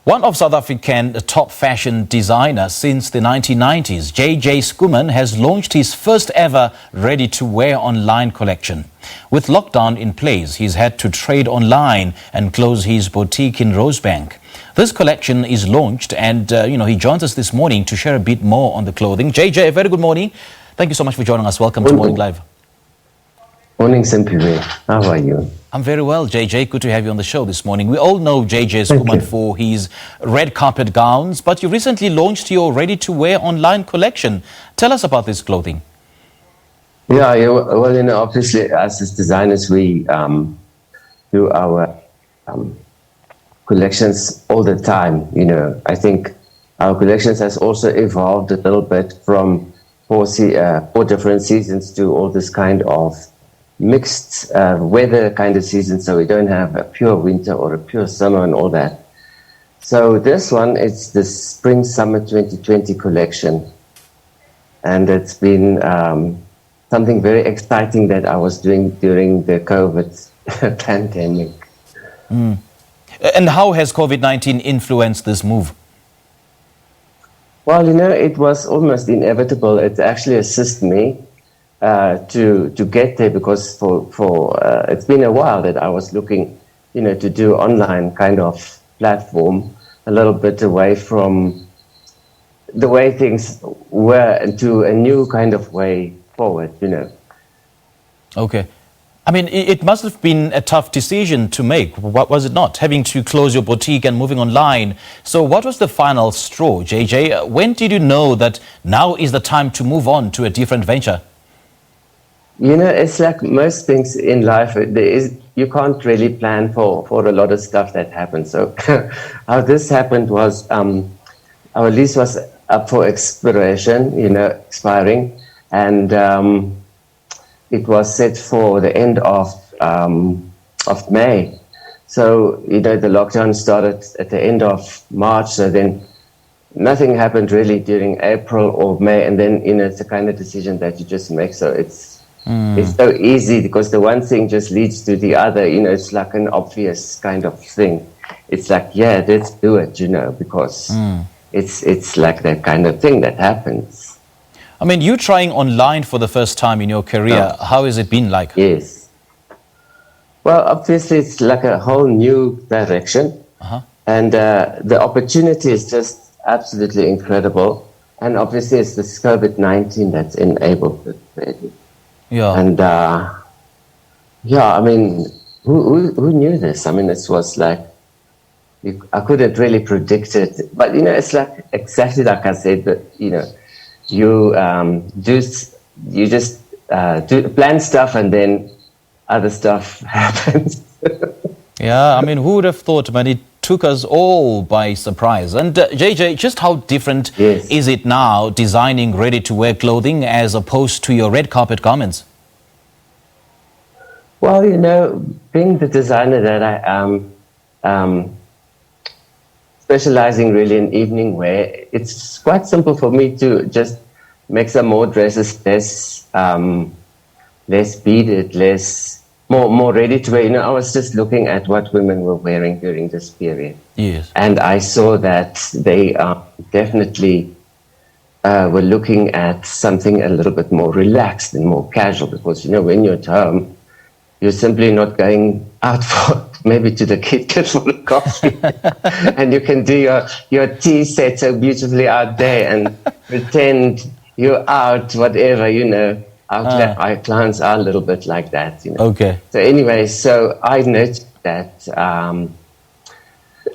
One of South Africa's top fashion designers since the 1990s, JJ Schoeman, has launched his first ever ready-to-wear online collection. With lockdown in place, he's had to trade online and close his boutique in Rosebank. This collection is launched and, he joins us this morning to share a bit more on the clothing. JJ, a very good morning. Thank you so much for joining us. Welcome to Morning Live. Morning, Simpiwe. How are you? I'm very well, JJ. Good to have you on the show this morning. We all know JJ Schoeman for his red carpet gowns, but you recently launched your ready-to-wear online collection. Tell us about this clothing. Yeah, well, obviously, us as designers, we do our collections all the time. I think our collections has also evolved a little bit from four different seasons to all this kind of mixed weather kind of season, so we don't have a pure winter or a pure summer and all that. So this one, it's the Spring Summer 2020 collection, and it's been something very exciting that I was doing during the COVID pandemic. And how has COVID-19 influenced this move? Well, it was almost inevitable. It actually assisted me to get there, because for it's been a while that I was looking, to do online kind of platform, a little bit away from the way things were and to a new kind of way forward, Okay. I mean, it must have been a tough decision to make, what was it not? Having to close your boutique and moving online. So what was the final straw, JJ? When did you know that now is the time to move on to a different venture? It's like most things in life, you can't really plan for a lot of stuff that happens. So how this happened was our lease was up for expiring, and it was set for the end of May. So, the lockdown started at the end of March, so then nothing happened really during April or May, and then, it's a kind of decision that you just make. So it's so easy, because the one thing just leads to the other, it's like an obvious kind of thing. It's like, yeah, let's do it, because it's like that kind of thing that happens. I mean, you trying online for the first time in your career, how has it been like? Yes. Well, obviously, it's like a whole new direction. And the opportunity is just absolutely incredible. And obviously, it's this COVID-19 that's enabled it, really. Yeah. And I mean, who knew this? I mean, it was like, I couldn't really predict it. But, it's like exactly like I said, that, you just plan stuff, and then other stuff happens. Yeah, I mean, who would have thought, man? It took us all by surprise. And JJ, just how different is it now designing ready-to-wear clothing as opposed to your red carpet garments? Well, being the designer that I am, specializing really in evening wear, it's quite simple for me to just make some more dresses, less beaded, more ready to wear. I was just looking at what women were wearing during this period. Yes. And I saw that they definitely were looking at something a little bit more relaxed and more casual, because, when you're at home, you're simply not going out for maybe to the kitchen for a coffee. And you can do your tea set so beautifully out there and pretend you're out, whatever, Our clients are a little bit like that, Okay. So anyway, so I noticed that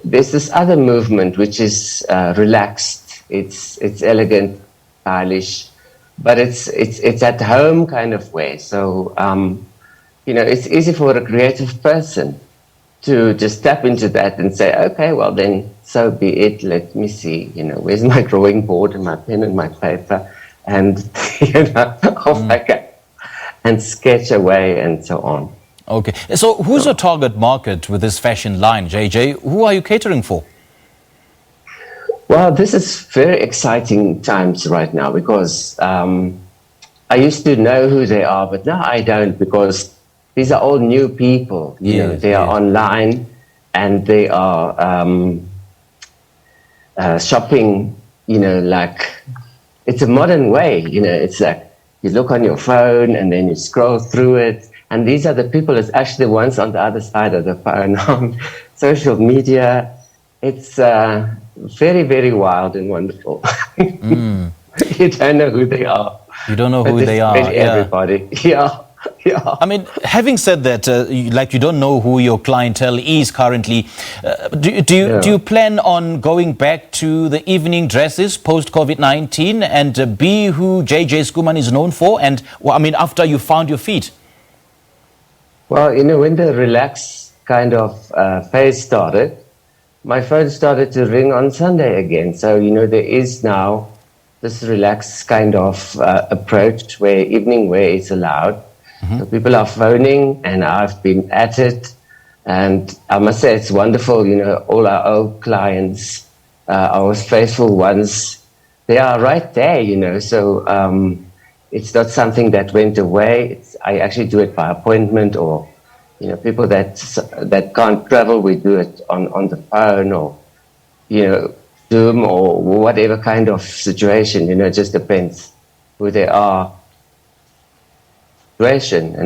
there's this other movement which is relaxed. It's elegant, stylish, but it's at home kind of way. So it's easy for a creative person to just tap into that and say, okay, well then, so be it. Let me see, where's my drawing board and my pen and my paper, and off I go and sketch away and so on. Okay, so who's your target market with this fashion line, JJ? Who are you catering for? Well, this is very exciting times right now, because I used to know who they are, but now I don't, because these are all new people. They are online, and they are shopping, like it's a modern way, it's like you look on your phone and then you scroll through it. And these are the people, it's actually the ones on the other side of the phone on social media. It's very, very wild and wonderful. You don't know who they are. You don't know who they are. Everybody. Yeah. Yeah. I mean, having said that, you don't know who your clientele is currently. Do you plan on going back to the evening dresses post COVID-19 and be who JJ Schoeman is known for? And after you found your feet. Well, when the relax kind of phase started, my phone started to ring on Sunday again. So there is now this relaxed kind of approach where evening wear is allowed. So people are phoning, and I've been at it, and I must say it's wonderful. All our old clients, our faithful ones, they are right there. So it's not something that went away. I actually do it by appointment, or people that can't travel, we do it on the phone, or Zoom, or whatever kind of situation. It just depends who they are. And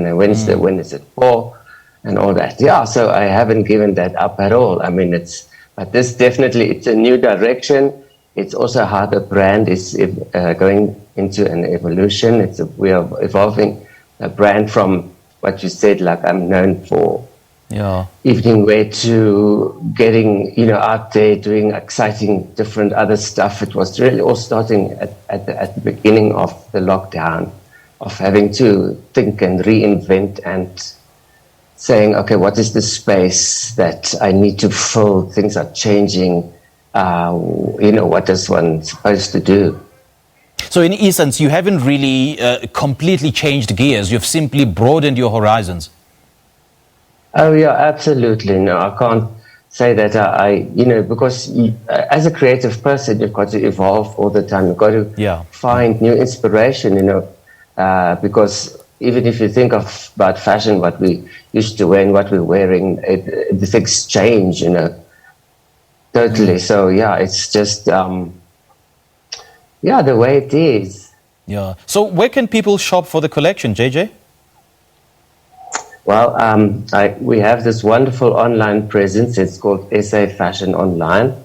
then when is it for, and all that. Yeah, so I haven't given that up at all. But this definitely, it's a new direction. It's also how the brand is going into an evolution. We are evolving a brand from what you said, like I'm known for evening wear, to getting out there doing exciting different other stuff. It was really all starting at the beginning of the lockdown, of having to think and reinvent and saying, okay, what is the space that I need to fill? Things are changing. What is one supposed to do? So in essence, you haven't really completely changed gears. You've simply broadened your horizons. Oh, yeah, absolutely. No, I can't say that because as a creative person, you've got to evolve all the time. You've got to find new inspiration, because even if you think about fashion, what we used to wear and what we're wearing, the things change, totally. So, it's just, the way it is. Yeah. So where can people shop for the collection, JJ? Well, we have this wonderful online presence. It's called SA Fashion Online.co.za.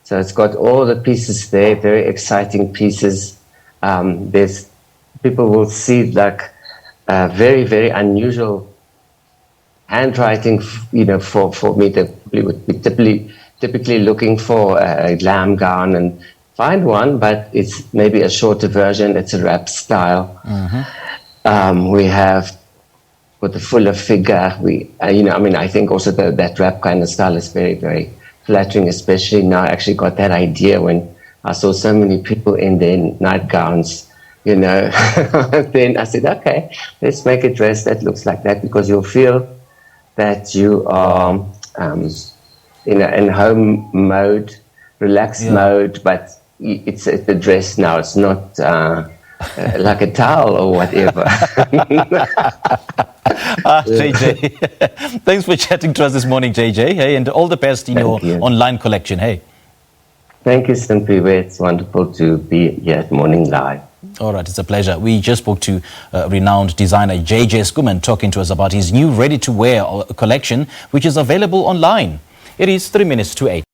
So it's got all the pieces there, very exciting pieces. There's people will see like very, very unusual handwriting, for me. They would be typically looking for a glam gown and find one, but it's maybe a shorter version. It's a wrap style. We have with the fuller figure. I think also that wrap kind of style is very, very flattering, especially now. I actually got that idea when I saw so many people in their nightgowns, Then I said, okay, let's make a dress that looks like that, because you'll feel that you are in home mode, relaxed mode, but it's a dress now. It's not like a towel or whatever. JJ, thanks for chatting to us this morning, JJ. Hey, and all the best in your online collection. Hey. Thank you, Simply. It's wonderful to be here at Morning Live. All right, it's a pleasure. We just spoke to renowned designer JJ Schoeman, talking to us about his new ready-to-wear collection, which is available online. It is 3 minutes to 8.